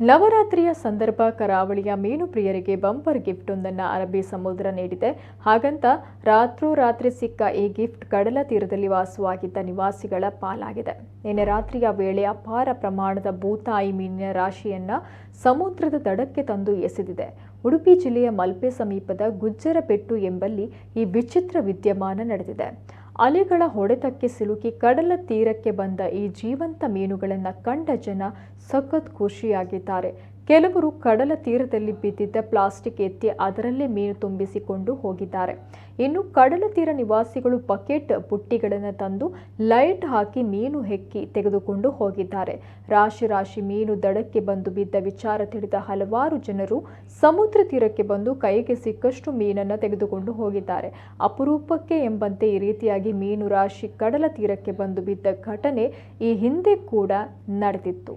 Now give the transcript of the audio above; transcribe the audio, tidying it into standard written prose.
ನವರಾತ್ರಿಯ ಸಂದರ್ಭ ಕರಾವಳಿಯ ಮೀನು ಪ್ರಿಯರಿಗೆ ಬಂಪರ್ ಗಿಫ್ಟ್ ಒಂದನ್ನು ಅರಬ್ಬಿ ಸಮುದ್ರ ನೀಡಿದೆ. ಹಾಗಂತ ರಾತ್ರೋರಾತ್ರಿ ಸಿಕ್ಕ ಈ ಗಿಫ್ಟ್ ಕಡಲ ತೀರದಲ್ಲಿ ವಾಸವಾಗಿದ್ದ ನಿವಾಸಿಗಳ ಪಾಲಾಗಿದೆ. ನಿನ್ನೆ ರಾತ್ರಿಯ ವೇಳೆ ಅಪಾರ ಪ್ರಮಾಣದ ಬೂತಾಯಿ ಮೀನಿನ ರಾಶಿಯನ್ನ ಸಮುದ್ರದ ದಡಕ್ಕೆ ತಂದು ಎಸೆದಿದೆ. ಉಡುಪಿ ಜಿಲ್ಲೆಯ ಮಲ್ಪೆ ಸಮೀಪದ ಗುಜ್ಜರಪೆಟ್ಟು ಎಂಬಲ್ಲಿ ಈ ವಿಚಿತ್ರ ವಿದ್ಯಮಾನ ನಡೆದಿದೆ. ಅಲೆಗಳ ಹೊಡೆತಕ್ಕೆ ಸಿಲುಕಿ ಕಡಲ ತೀರಕ್ಕೆ ಬಂದ ಈ ಜೀವಂತ ಮೀನುಗಳನ್ನು ಕಂಡ ಜನ ಸಖತ್ ಖುಷಿಯಾಗಿದ್ದಾರೆ. ಕೆಲವರು ಕಡಲ ತೀರದಲ್ಲಿ ಬಿದ್ದಿದ್ದ ಪ್ಲಾಸ್ಟಿಕ್ ಎತ್ತಿ ಅದರಲ್ಲೇ ಮೀನು ತುಂಬಿಸಿಕೊಂಡು ಹೋಗಿದ್ದಾರೆ. ಇನ್ನು ಕಡಲ ತೀರ ನಿವಾಸಿಗಳು ಬಕೆಟ್ ಬುಟ್ಟಿಗಳನ್ನು ತಂದು ಲೈಟ್ ಹಾಕಿ ಮೀನು ಹೆಕ್ಕಿ ತೆಗೆದುಕೊಂಡು ಹೋಗಿದ್ದಾರೆ. ರಾಶಿ ರಾಶಿ ಮೀನು ದಡಕ್ಕೆ ಬಂದು ಬಿದ್ದ ವಿಚಾರ ತಿಳಿದ ಹಲವಾರು ಜನರು ಸಮುದ್ರ ತೀರಕ್ಕೆ ಬಂದು ಕೈಗೆ ಸಿಕ್ಕಷ್ಟು ಮೀನನ್ನು ತೆಗೆದುಕೊಂಡು ಹೋಗಿದ್ದಾರೆ. ಅಪರೂಪಕ್ಕೆ ಎಂಬಂತೆ ಈ ರೀತಿಯಾಗಿ ಮೀನು ರಾಶಿ ಕಡಲ ತೀರಕ್ಕೆ ಬಂದು ಬಿದ್ದ ಘಟನೆ ಈ ಹಿಂದೆ ಕೂಡ ನಡೆದಿತ್ತು.